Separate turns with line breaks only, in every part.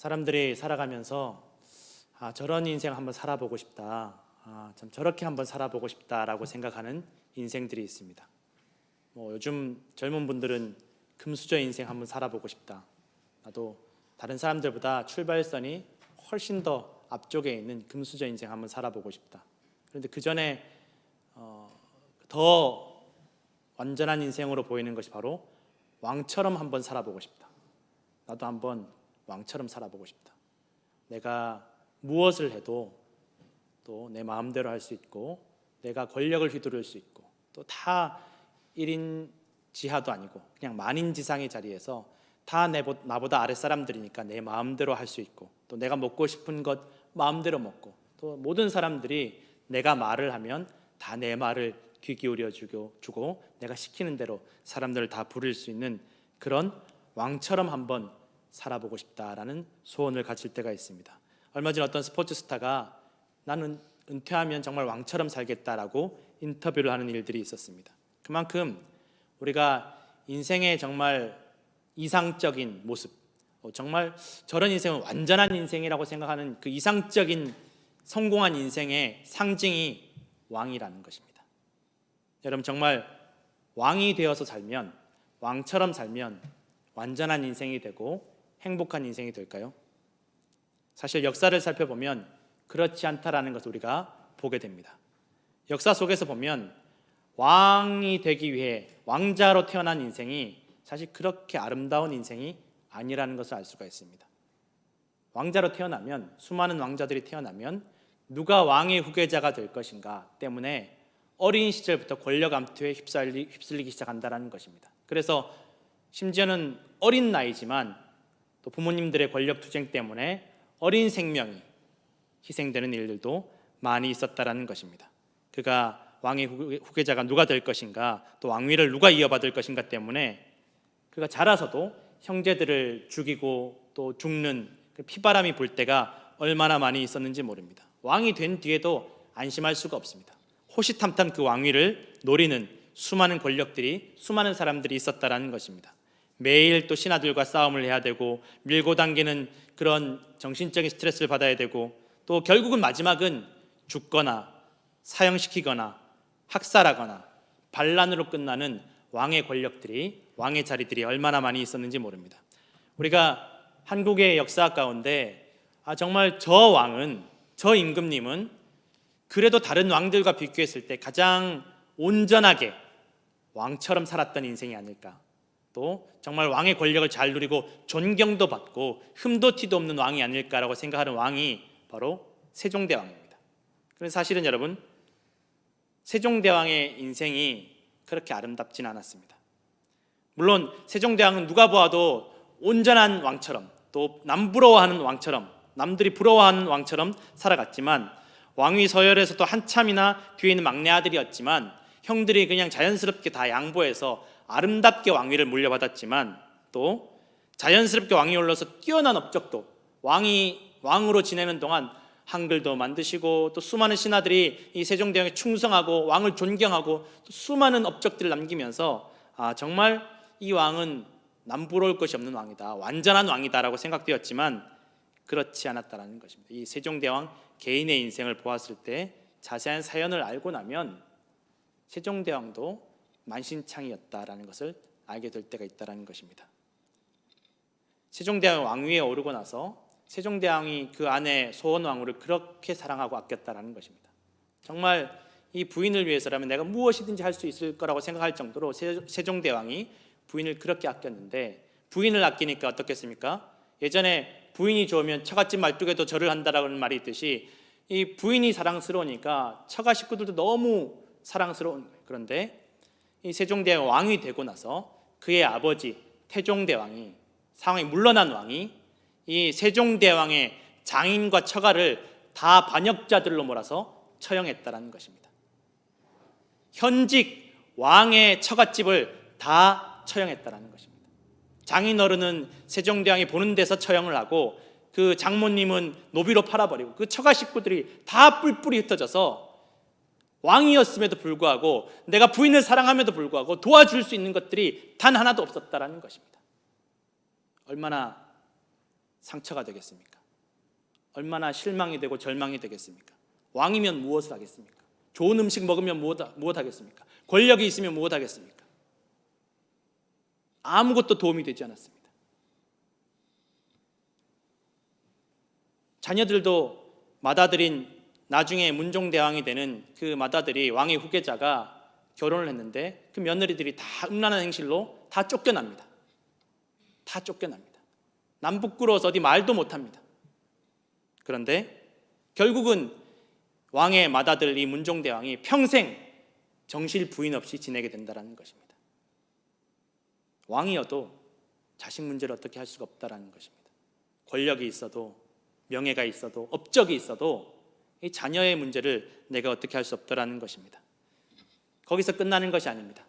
사람들이 살아가면서 저런 인생 한번 살아보고 싶다, 참 저렇게 한번 살아보고 싶다라고 생각하는 인생들이 있습니다. 요즘 젊은 분들은 금수저 인생 한번 살아보고 싶다, 나도 다른 사람들보다 출발선이 훨씬 더 앞쪽에 있는 금수저 인생 한번 살아보고 싶다. 그런데 그 전에 더 완전한 인생으로 보이는 것이 바로 왕처럼 한번 살아보고 싶다. 나도 한번 왕처럼 살아보고 싶다. 내가 무엇을 해도 또 내 마음대로 할 수 있고, 내가 권력을 휘두를 수 있고, 또 다 1인 지하도 아니고 그냥 만인지상의 자리에서 다 나보다 아랫사람들이니까 내 마음대로 할 수 있고, 또 내가 먹고 싶은 것 마음대로 먹고, 또 모든 사람들이 내가 말을 하면 다 내 말을 귀 기울여 주고 내가 시키는 대로 사람들을 다 부릴 수 있는 그런 왕처럼 한번 살아보고 싶다라는 소원을 가질 때가 있습니다. 얼마 전 어떤 스포츠 스타가 나는 은퇴하면 정말 왕처럼 살겠다라고 인터뷰를 하는 일들이 있었습니다. 그만큼 우리가 인생의 정말 이상적인 모습, 정말 저런 인생은 완전한 인생이라고 생각하는 그 이상적인 성공한 인생의 상징이 왕이라는 것입니다. 여러분, 정말 왕이 되어서 살면, 왕처럼 살면 완전한 인생이 되고 행복한 인생이 될까요? 사실 역사를 살펴보면 그렇지 않다라는 것을 우리가 보게 됩니다. 역사 속에서 보면 왕이 되기 위해 왕자로 태어난 인생이 사실 그렇게 아름다운 인생이 아니라는 것을 알 수가 있습니다. 왕자로 태어나면, 수많은 왕자들이 태어나면 누가 왕의 후계자가 될 것인가 때문에 어린 시절부터 권력 암투에 휩쓸리기 시작한다는 것입니다. 그래서 심지어는 어린 나이지만 또 부모님들의 권력 투쟁 때문에 어린 생명이 희생되는 일들도 많이 있었다라는 것입니다. 그가 왕의 후계자가 누가 될 것인가, 또 왕위를 누가 이어받을 것인가 때문에 그가 자라서도 형제들을 죽이고 또 죽는 그 피바람이 불 때가 얼마나 많이 있었는지 모릅니다. 왕이 된 뒤에도 안심할 수가 없습니다. 호시탐탐 그 왕위를 노리는 수많은 권력들이, 수많은 사람들이 있었다라는 것입니다. 매일 또 신하들과 싸움을 해야 되고, 밀고 당기는 그런 정신적인 스트레스를 받아야 되고, 또 결국은 마지막은 죽거나 사형시키거나 학살하거나 반란으로 끝나는 왕의 권력들이, 왕의 자리들이 얼마나 많이 있었는지 모릅니다. 우리가 한국의 역사 가운데 정말 저 왕은, 저 임금님은 그래도 다른 왕들과 비교했을 때 가장 온전하게 왕처럼 살았던 인생이 아닐까, 또 정말 왕의 권력을 잘 누리고 존경도 받고 흠도 티도 없는 왕이 아닐까라고 생각하는 왕이 바로 세종대왕입니다. 그래서 사실은 여러분, 세종대왕의 인생이 그렇게 아름답진 않았습니다. 물론 세종대왕은 누가 보아도 온전한 왕처럼, 또 남 부러워하는 왕처럼, 남들이 부러워하는 왕처럼 살아갔지만, 왕위 서열에서도 한참이나 뒤에 있는 막내 아들이었지만 형들이 그냥 자연스럽게 다 양보해서 아름답게 왕위를 물려받았지만, 또 자연스럽게 왕위 올라서 뛰어난 업적도, 왕으로 지내는 동안 한글도 만드시고, 또 수많은 신하들이 이 세종대왕에 충성하고 왕을 존경하고 또 수많은 업적들을 남기면서 정말 이 왕은 남부러울 것이 없는 왕이다, 완전한 왕이다라고 생각되었지만 그렇지 않았다는 것입니다. 이 세종대왕 개인의 인생을 보았을 때, 자세한 사연을 알고 나면 세종대왕도 만신창이었다라는 것을 알게 될 때가 있다는 것입니다. 세종대왕이 왕위에 오르고 나서 세종대왕이 그 아내 소원왕후를 그렇게 사랑하고 아꼈다는 것입니다. 정말 이 부인을 위해서라면 내가 무엇이든지 할 수 있을 거라고 생각할 정도로 세종대왕이 부인을 그렇게 아꼈는데, 부인을 아끼니까 어떻겠습니까? 예전에 부인이 좋으면 처갓집 말뚝에도 절을 한다라는 말이 있듯이, 이 부인이 사랑스러우니까 처가 식구들도 너무 사랑스러운 거예요. 그런데 이 세종대왕이 왕이 되고 나서 그의 아버지 태종대왕이, 상황이 물러난 왕이 이 세종대왕의 장인과 처가를 다 반역자들로 몰아서 처형했다는 것입니다. 현직 왕의 처갓집을 다 처형했다는 것입니다. 장인어른은 세종대왕이 보는 데서 처형을 하고, 그 장모님은 노비로 팔아버리고, 그 처가 식구들이 다 뿔뿔이 흩어져서 왕이었음에도 불구하고, 내가 부인을 사랑함에도 불구하고 도와줄 수 있는 것들이 단 하나도 없었다는 것입니다. 얼마나 상처가 되겠습니까? 얼마나 실망이 되고 절망이 되겠습니까? 왕이면 무엇을 하겠습니까? 좋은 음식 먹으면 무엇 하겠습니까? 권력이 있으면 무엇 하겠습니까? 아무것도 도움이 되지 않았습니다. 자녀들도 맏아들인 나중에 문종대왕이 되는 그 맏아들이 왕의 후계자가 결혼을 했는데 그 며느리들이 다 음란한 행실로 다 쫓겨납니다. 다 쫓겨납니다. 남 부끄러워서 어디 말도 못합니다. 그런데 결국은 왕의 맏아들 이 문종대왕이 평생 정실 부인 없이 지내게 된다는 것입니다. 왕이어도 자식 문제를 어떻게 할 수가 없다는 것입니다. 권력이 있어도 명예가 있어도 업적이 있어도 이 자녀의 문제를 내가 어떻게 할 수 없다는 것입니다. 거기서 끝나는 것이 아닙니다.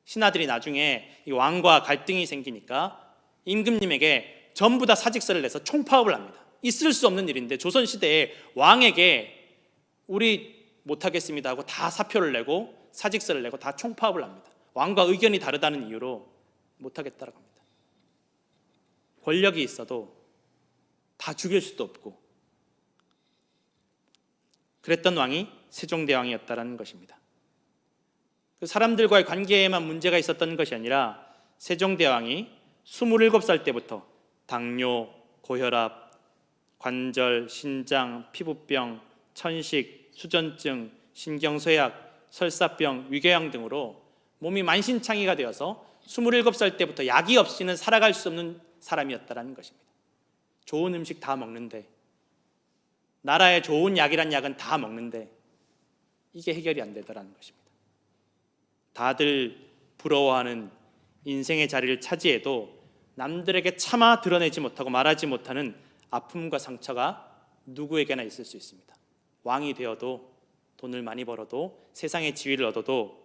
신하들이 나중에 이 왕과 갈등이 생기니까 임금님에게 전부 다 사직서를 내서 총파업을 합니다. 있을 수 없는 일인데 조선시대에 왕에게 우리 못하겠습니다 하고 다 사표를 내고 사직서를 내고 다 총파업을 합니다. 왕과 의견이 다르다는 이유로 못하겠다고 합니다. 권력이 있어도 다 죽일 수도 없고, 그랬던 왕이 세종대왕이었다는 것입니다. 그 사람들과의 관계에만 문제가 있었던 것이 아니라 세종대왕이 27살 때부터 당뇨, 고혈압, 관절, 신장, 피부병, 천식, 수전증, 신경쇠약, 설사병, 위궤양 등으로 몸이 만신창이가 되어서 27살 때부터 약이 없이는 살아갈 수 없는 사람이었다는 것입니다. 좋은 음식 다 먹는데, 나라에 좋은 약이란 약은 다 먹는데 이게 해결이 안 되더라는 것입니다. 다들 부러워하는 인생의 자리를 차지해도 남들에게 차마 드러내지 못하고 말하지 못하는 아픔과 상처가 누구에게나 있을 수 있습니다. 왕이 되어도 돈을 많이 벌어도 세상의 지위를 얻어도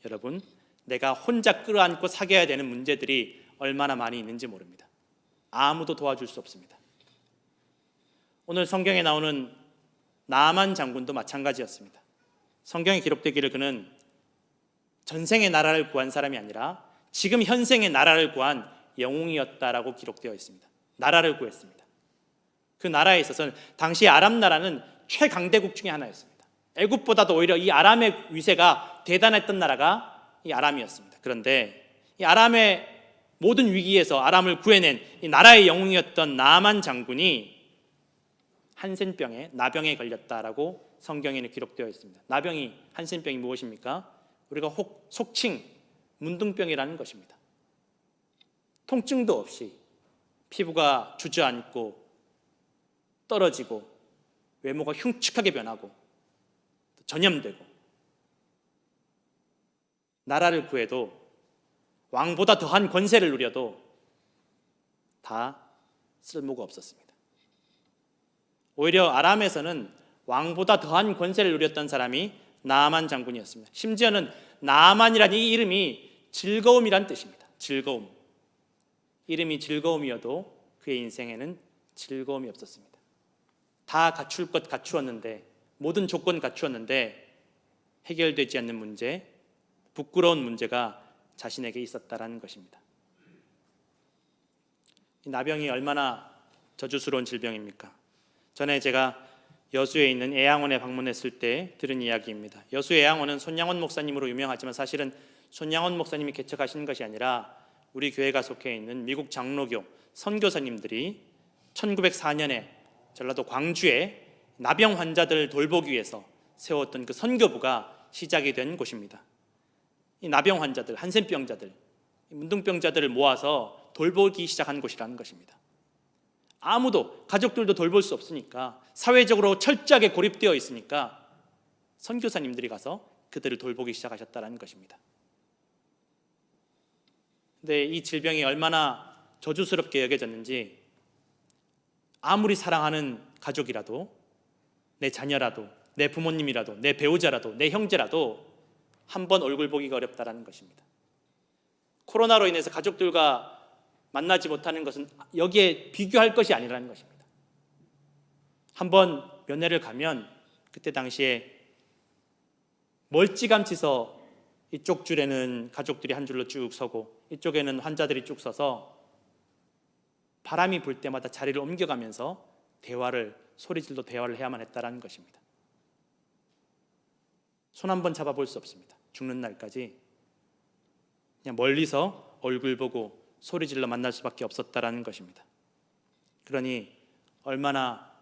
여러분, 내가 혼자 끌어안고 사겨야 되는 문제들이 얼마나 많이 있는지 모릅니다. 아무도 도와줄 수 없습니다. 오늘 성경에 나오는 나만 장군도 마찬가지였습니다. 성경에 기록되기를 그는 전생의 나라를 구한 사람이 아니라 지금 현생의 나라를 구한 영웅이었다라고 기록되어 있습니다. 나라를 구했습니다. 그 나라에 있어서는 당시 아람 나라는 최강대국 중에 하나였습니다. 애굽보다도 오히려 이 아람의 위세가 대단했던 나라가 이 아람이었습니다. 그런데 이 아람의 모든 위기에서 아람을 구해낸 이 나라의 영웅이었던 나만 장군이 한센병에, 나병에 걸렸다라고 성경에는 기록되어 있습니다. 나병이, 한센병이 무엇입니까? 우리가 속칭 문둥병이라는 것입니다. 통증도 없이 피부가 주저앉고 떨어지고 외모가 흉측하게 변하고 전염되고, 나라를 구해도 왕보다 더한 권세를 누려도 다 쓸모가 없었습니다. 오히려 아람에서는 왕보다 더한 권세를 누렸던 사람이 나아만 장군이었습니다. 심지어는 나아만이라는 이 이름이 즐거움이란 뜻입니다. 즐거움. 이름이 즐거움이어도 그의 인생에는 즐거움이 없었습니다. 다 갖출 것 갖추었는데, 모든 조건 갖추었는데 해결되지 않는 문제, 부끄러운 문제가 자신에게 있었다라는 것입니다. 이 나병이 얼마나 저주스러운 질병입니까? 전에 제가 여수에 있는 애양원에 방문했을 때 들은 이야기입니다. 여수 애양원은 손양원 목사님으로 유명하지만 사실은 손양원 목사님이 개척하신 것이 아니라 우리 교회가 속해 있는 미국 장로교 선교사님들이 1904년에 전라도 광주에 나병 환자들을 돌보기 위해서 세웠던 그 선교부가 시작이 된 곳입니다. 이 나병 환자들, 한센병자들, 문둥병자들을 모아서 돌보기 시작한 곳이라는 것입니다. 아무도, 가족들도 돌볼 수 없으니까, 사회적으로 철저하게 고립되어 있으니까 선교사님들이 가서 그들을 돌보기 시작하셨다는 것입니다. 근데 이 질병이 얼마나 저주스럽게 여겨졌는지, 아무리 사랑하는 가족이라도, 내 자녀라도, 내 부모님이라도, 내 배우자라도, 내 형제라도 한 번 얼굴 보기가 어렵다는 것입니다. 코로나로 인해서 가족들과 만나지 못하는 것은 여기에 비교할 것이 아니라는 것입니다. 한번 면회를 가면 그때 당시에 멀찌감치서 이쪽 줄에는 가족들이 한 줄로 쭉 서고 이쪽에는 환자들이 쭉 서서 바람이 불 때마다 자리를 옮겨가면서 소리질로 대화를 해야만 했다라는 것입니다. 손 한번 잡아볼 수 없습니다. 죽는 날까지 그냥 멀리서 얼굴 보고 소리질러 만날 수밖에 없었다라는 것입니다. 그러니 얼마나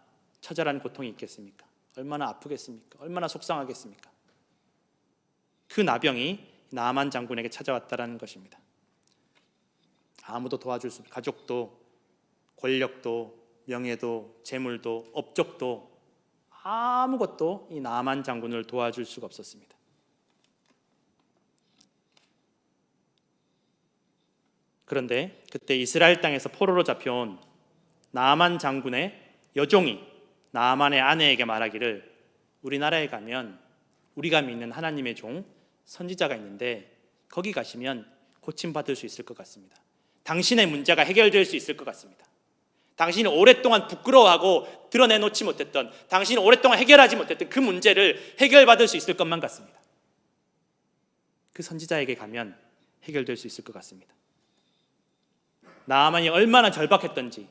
처절한 고통이 있겠습니까? 얼마나 아프겠습니까? 얼마나 속상하겠습니까? 그 나병이 나만 장군에게 찾아왔다라는 것입니다. 아무도 도와줄 수 없는, 가족도 권력도 명예도 재물도 업적도 아무것도 이 나만 장군을 도와줄 수가 없었습니다. 그런데 그때 이스라엘 땅에서 포로로 잡혀온 나만 장군의 여종이 나만의 아내에게 말하기를, 우리나라에 가면 우리가 믿는 하나님의 종 선지자가 있는데 거기 가시면 고침받을 수 있을 것 같습니다. 당신의 문제가 해결될 수 있을 것 같습니다. 당신이 오랫동안 부끄러워하고 드러내놓지 못했던, 당신이 오랫동안 해결하지 못했던 그 문제를 해결받을 수 있을 것만 같습니다. 그 선지자에게 가면 해결될 수 있을 것 같습니다. 나아만이 얼마나 절박했던지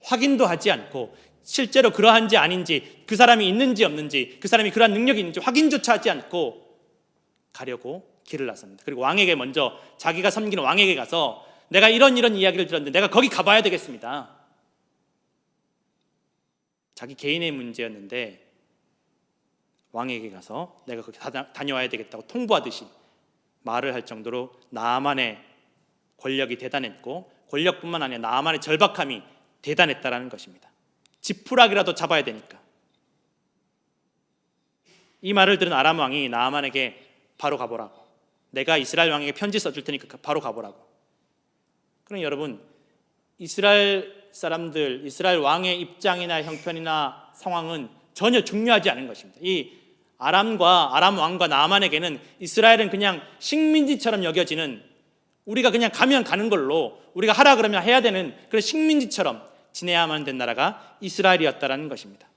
확인도 하지 않고 실제로 그러한지 아닌지, 그 사람이 있는지 없는지, 그 사람이 그러한 능력이 있는지 확인조차 하지 않고 가려고 길을 나섭니다. 그리고 왕에게 먼저, 자기가 섬기는 왕에게 가서 내가 이런 이야기를 들었는데 내가 거기 가봐야 되겠습니다. 자기 개인의 문제였는데 왕에게 가서 내가 거기 다녀와야 되겠다고 통보하듯이 말을 할 정도로 나아만의 권력이 대단했고, 권력뿐만 아니라 나아만의 절박함이 대단했다라는 것입니다. 지푸라기라도 잡아야 되니까. 이 말을 들은 아람 왕이 나아만에게 바로 가보라고, 내가 이스라엘 왕에게 편지 써줄 테니까 바로 가보라고. 그럼 여러분, 이스라엘 사람들, 이스라엘 왕의 입장이나 형편이나 상황은 전혀 중요하지 않은 것입니다. 이 아람 왕과 나아만에게는 이스라엘은 그냥 식민지처럼 여겨지는, 우리가 그냥 가면 가는 걸로, 우리가 하라 그러면 해야 되는 그런 식민지처럼 지내야만 된 나라가 이스라엘이었다라는 것입니다.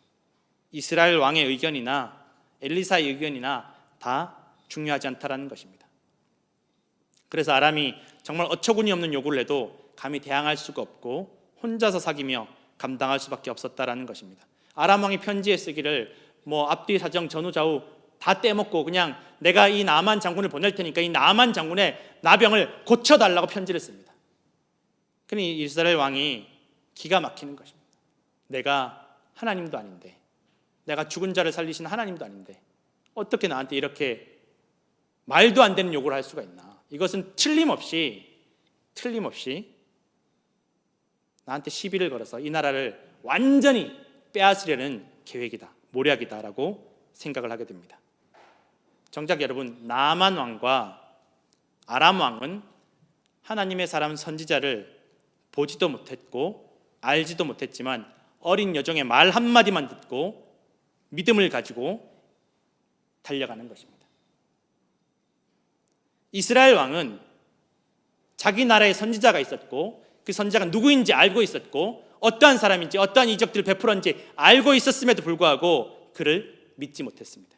이스라엘 왕의 의견이나 엘리사의 의견이나 다 중요하지 않다라는 것입니다. 그래서 아람이 정말 어처구니 없는 요구를 해도 감히 대항할 수가 없고 혼자서 사귀며 감당할 수밖에 없었다라는 것입니다. 아람 왕이 편지에 쓰기를 앞뒤 사정 전후좌우 다 떼먹고 그냥 내가 이 나만 장군을 보낼 테니까 이 나만 장군의 나병을 고쳐달라고 편지를 씁니다. 그러니 이스라엘 왕이 기가 막히는 것입니다. 내가 하나님도 아닌데, 내가 죽은 자를 살리신 하나님도 아닌데 어떻게 나한테 이렇게 말도 안 되는 요구를 할 수가 있나. 이것은 틀림없이 나한테 시비를 걸어서 이 나라를 완전히 빼앗으려는 계획이다, 모략이다라고 생각을 하게 됩니다. 정작 여러분, 나아만 왕과 아람 왕은 하나님의 사람 선지자를 보지도 못했고 알지도 못했지만 어린 여종의 말 한마디만 듣고 믿음을 가지고 달려가는 것입니다. 이스라엘 왕은 자기 나라에 선지자가 있었고 그 선지자가 누구인지 알고 있었고 어떠한 사람인지 어떠한 이적들을 베풀었는지 알고 있었음에도 불구하고 그를 믿지 못했습니다.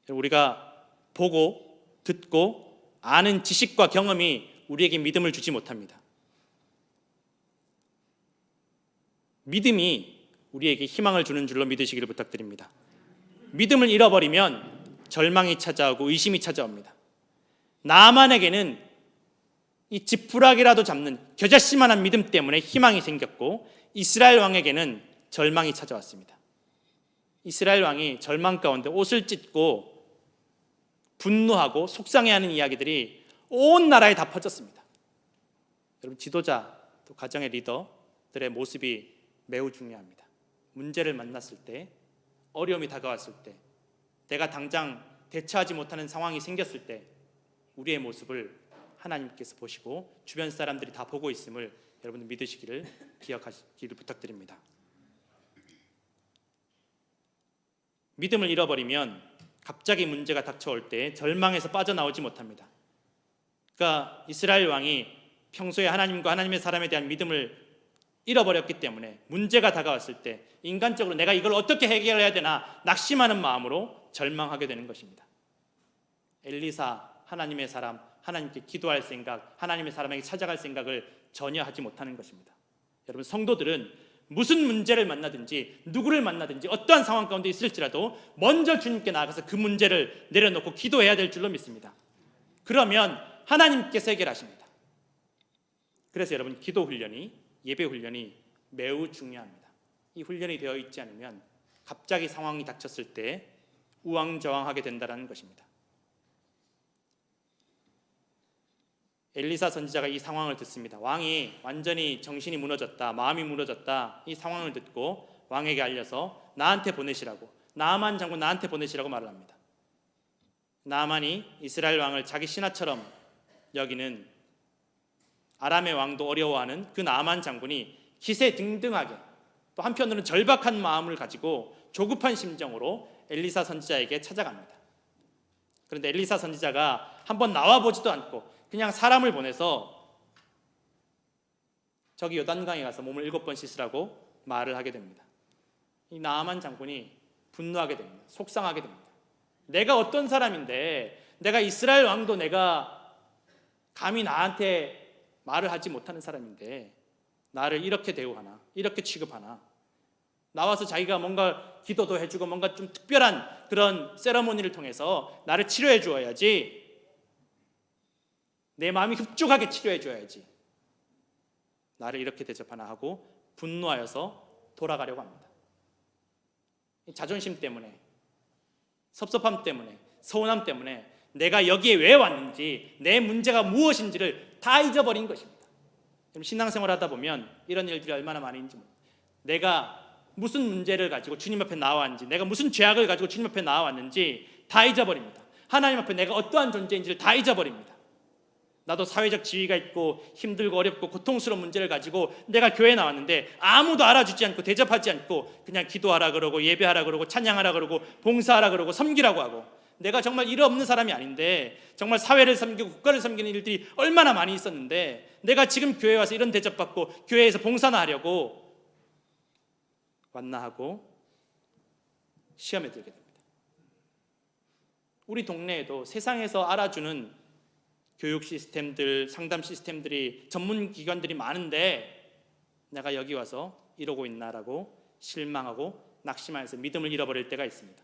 우리가 보고 듣고 아는 지식과 경험이 우리에게 믿음을 주지 못합니다. 믿음이 우리에게 희망을 주는 줄로 믿으시기를 부탁드립니다. 믿음을 잃어버리면 절망이 찾아오고 의심이 찾아옵니다. 나아만에게는 이 지푸라기라도 잡는 겨자씨만한 믿음 때문에 희망이 생겼고 이스라엘 왕에게는 절망이 찾아왔습니다. 이스라엘 왕이 절망 가운데 옷을 찢고 분노하고 속상해하는 이야기들이 온 나라에 다 퍼졌습니다. 여러분, 지도자 또 가정의 리더들의 모습이 매우 중요합니다. 문제를 만났을 때, 어려움이 다가왔을 때, 내가 당장 대처하지 못하는 상황이 생겼을 때 우리의 모습을 하나님께서 보시고 주변 사람들이 다 보고 있음을 여러분들 믿으시기를 기억하시기를 부탁드립니다. 믿음을 잃어버리면 갑자기 문제가 닥쳐올 때 절망에서 빠져나오지 못합니다. 그러니까 이스라엘 왕이 평소에 하나님과 하나님의 사람에 대한 믿음을 잃어버렸기 때문에 문제가 다가왔을 때 인간적으로 내가 이걸 어떻게 해결해야 되나 낙심하는 마음으로 절망하게 되는 것입니다. 엘리사, 하나님의 사람, 하나님께 기도할 생각, 하나님의 사람에게 찾아갈 생각을 전혀 하지 못하는 것입니다. 여러분, 성도들은 무슨 문제를 만나든지 누구를 만나든지 어떠한 상황 가운데 있을지라도 먼저 주님께 나아가서 그 문제를 내려놓고 기도해야 될 줄로 믿습니다. 그러면 하나님께서 해결하십니다. 그래서 여러분, 기도 훈련이, 예배 훈련이 매우 중요합니다. 이 훈련이 되어 있지 않으면 갑자기 상황이 닥쳤을 때 우왕좌왕하게 된다는 것입니다. 엘리사 선지자가 이 상황을 듣습니다. 왕이 완전히 정신이 무너졌다, 마음이 무너졌다, 이 상황을 듣고 왕에게 알려서 나한테 보내시라고, 나아만 장군 나한테 보내시라고 말을 합니다. 나아만이 이스라엘 왕을 자기 신하처럼 여기는 아람의 왕도 어려워하는 그 나아만 장군이 기세등등하게, 또 한편으로는 절박한 마음을 가지고 조급한 심정으로 엘리사 선지자에게 찾아갑니다. 그런데 엘리사 선지자가 한번 나와보지도 않고 그냥 사람을 보내서 저기 요단강에 가서 몸을 7번 씻으라고 말을 하게 됩니다. 이 나아만 장군이 분노하게 됩니다. 속상하게 됩니다. 내가 어떤 사람인데, 내가 이스라엘 왕도 내가 감히 나한테 말을 하지 못하는 사람인데 나를 이렇게 대우하나, 이렇게 취급하나. 나와서 자기가 뭔가 기도도 해주고 뭔가 좀 특별한 그런 세러모니를 통해서 나를 치료해 주어야지, 내 마음이 흡족하게 치료해 줘야지, 나를 이렇게 대접하나 하고 분노하여서 돌아가려고 합니다. 자존심 때문에, 섭섭함 때문에, 서운함 때문에 내가 여기에 왜 왔는지, 내 문제가 무엇인지를 다 잊어버린 것입니다. 신앙생활 하다 보면 이런 일들이 얼마나 많은지, 내가 무슨 문제를 가지고 주님 앞에 나왔는지, 내가 무슨 죄악을 가지고 주님 앞에 나왔는지 다 잊어버립니다. 하나님 앞에 내가 어떠한 존재인지를 다 잊어버립니다. 나도 사회적 지위가 있고 힘들고 어렵고 고통스러운 문제를 가지고 내가 교회에 나왔는데 아무도 알아주지 않고 대접하지 않고 그냥 기도하라 그러고 예배하라 그러고 찬양하라 그러고 봉사하라 그러고 섬기라고 하고, 내가 정말 일 없는 사람이 아닌데 정말 사회를 섬기고 국가를 섬기는 일들이 얼마나 많이 있었는데 내가 지금 교회에 와서 이런 대접받고 교회에서 봉사나 하려고 왔나 하고 시험에 들게 됩니다. 우리 동네에도 세상에서 알아주는 교육 시스템들, 상담 시스템들이, 전문 기관들이 많은데 내가 여기 와서 이러고 있나라고 실망하고 낙심하면서 믿음을 잃어버릴 때가 있습니다.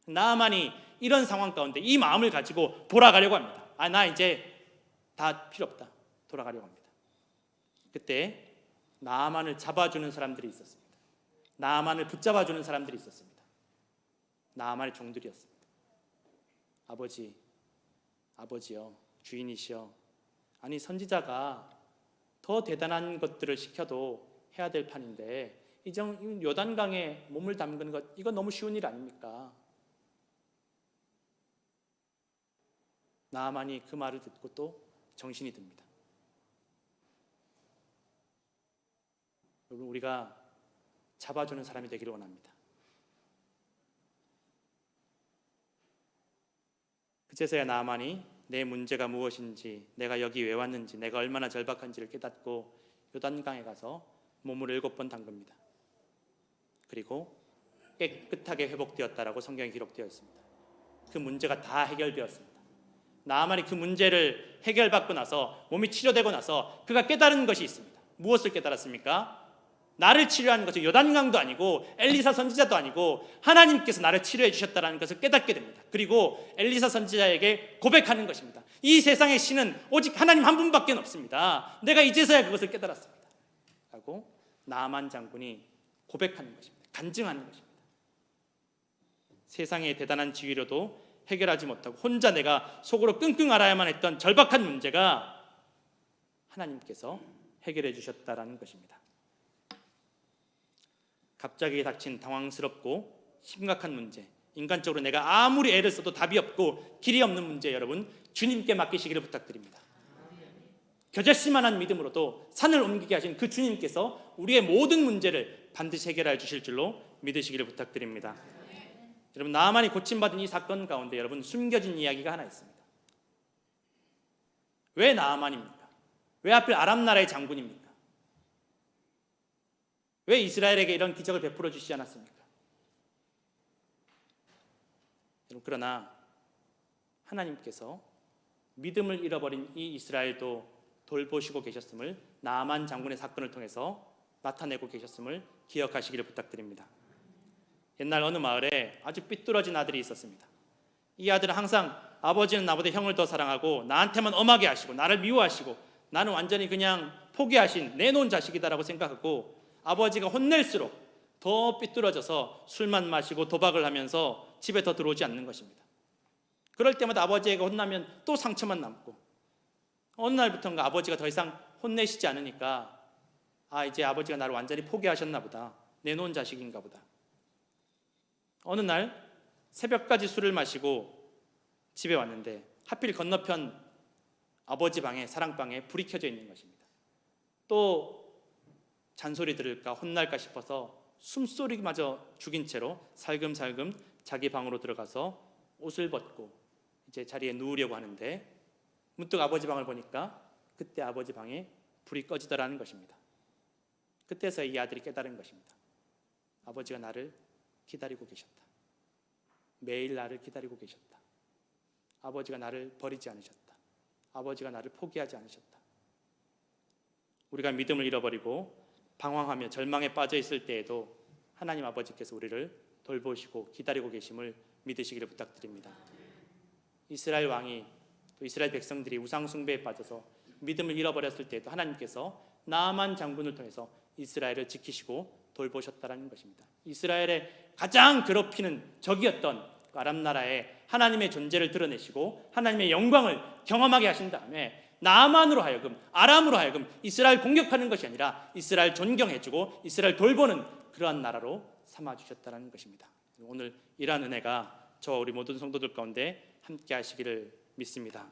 나아만이 이런 상황 가운데 이 마음을 가지고 돌아가려고 합니다. 나 이제 다 필요 없다, 돌아가려고 합니다. 그때 나아만을 잡아주는 사람들이 있었습니다. 나아만을 붙잡아주는 사람들이 있었습니다. 나아만의 종들이었습니다. 아버지요, 주인이시여, 아니 선지자가 더 대단한 것들을 시켜도 해야 될 판인데 이정 요단강에 몸을 담그는 것, 이건 너무 쉬운 일 아닙니까? 나아만이 그 말을 듣고 또 정신이 듭니다. 여러분, 우리가 잡아주는 사람이 되기를 원합니다. 그제서야 나아만이 내 문제가 무엇인지, 내가 여기 왜 왔는지, 내가 얼마나 절박한지를 깨닫고 요단강에 가서 몸을 7번 담급니다. 그리고 깨끗하게 회복되었다라고 성경에 기록되어 있습니다. 그 문제가 다 해결되었습니다. 나아만이 그 문제를 해결받고 나서, 몸이 치료되고 나서 그가 깨달은 것이 있습니다. 무엇을 깨달았습니까? 나를 치료하는 것은 요단강도 아니고 엘리사 선지자도 아니고 하나님께서 나를 치료해 주셨다는 것을 깨닫게 됩니다. 그리고 엘리사 선지자에게 고백하는 것입니다. 이 세상의 신은 오직 하나님 한 분밖에 없습니다. 내가 이제서야 그것을 깨달았습니다 라고 나아만 장군이 고백하는 것입니다. 간증하는 것입니다. 세상의 대단한 지위로도 해결하지 못하고 혼자 내가 속으로 끙끙 앓아야만 했던 절박한 문제가 하나님께서 해결해 주셨다라는 것입니다. 갑자기 닥친 당황스럽고 심각한 문제, 인간적으로 내가 아무리 애를 써도 답이 없고 길이 없는 문제, 여러분 주님께 맡기시기를 부탁드립니다. 겨자씨만한 믿음으로도 산을 옮기게 하신 그 주님께서 우리의 모든 문제를 반드시 해결해 주실 줄로 믿으시기를 부탁드립니다. 여러분, 나아만이 고침받은 이 사건 가운데 여러분 숨겨진 이야기가 하나 있습니다. 왜 나아만입니까? 왜 하필 아람 나라의 장군입니까? 왜 이스라엘에게 이런 기적을 베풀어 주시지 않았습니까? 여러분, 그러나 하나님께서 믿음을 잃어버린 이 이스라엘도 돌보시고 계셨음을 나만 장군의 사건을 통해서 나타내고 계셨음을 기억하시기를 부탁드립니다. 옛날 어느 마을에 아주 삐뚤어진 아들이 있었습니다. 이 아들은 항상 아버지는 나보다 형을 더 사랑하고 나한테만 엄하게 하시고 나를 미워하시고 나는 완전히 그냥 포기하신 내놓은 자식이다라고 생각하고 아버지가 혼낼수록 더 삐뚤어져서 술만 마시고 도박을 하면서 집에 더 들어오지 않는 것입니다. 그럴 때마다 아버지가 혼나면 또 상처만 남고 어느 날부터인가 아버지가 더 이상 혼내시지 않으니까 이제 아버지가 나를 완전히 포기하셨나 보다. 내놓은 자식인가 보다. 어느 날 새벽까지 술을 마시고 집에 왔는데 하필 건너편 아버지 방에 사랑방에 불이 켜져 있는 것입니다. 또 잔소리 들을까 혼날까 싶어서 숨소리마저 죽인 채로 살금살금 자기 방으로 들어가서 옷을 벗고 이제 자리에 누우려고 하는데 문득 아버지 방을 보니까 그때 아버지 방에 불이 꺼지더라는 것입니다. 그때서 이 아들이 깨달은 것입니다. 아버지가 나를 기다리고 계셨다. 매일 나를 기다리고 계셨다. 아버지가 나를 버리지 않으셨다. 아버지가 나를 포기하지 않으셨다. 우리가 믿음을 잃어버리고 방황하며 절망에 빠져 있을 때에도 하나님 아버지께서 우리를 돌보시고 기다리고 계심을 믿으시기를 부탁드립니다. 이스라엘 왕이 또 이스라엘 백성들이 우상 숭배에 빠져서 믿음을 잃어버렸을 때에도 하나님께서 나만 장군을 통해서 이스라엘을 지키시고 돌보셨다라는 것입니다. 이스라엘의 가장 괴롭히는 적이었던 아람 나라에 하나님의 존재를 드러내시고 하나님의 영광을 경험하게 하신 다음에 나만으로 하여금 아람으로 하여금 이스라엘 공격하는 것이 아니라 이스라엘 존경해주고 이스라엘 돌보는 그러한 나라로 삼아주셨다는 것입니다. 오늘 이러한 은혜가 저와 우리 모든 성도들 가운데 함께 하시기를 믿습니다.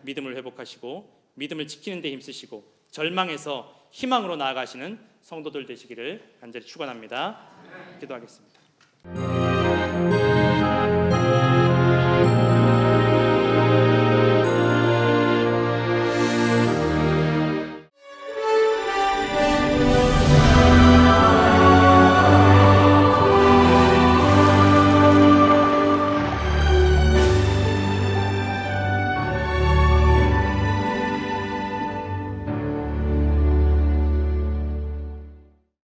믿음을 회복하시고 믿음을 지키는 데 힘쓰시고 절망에서 희망으로 나아가시는 성도들 되시기를 간절히 축원합니다. 기도하겠습니다.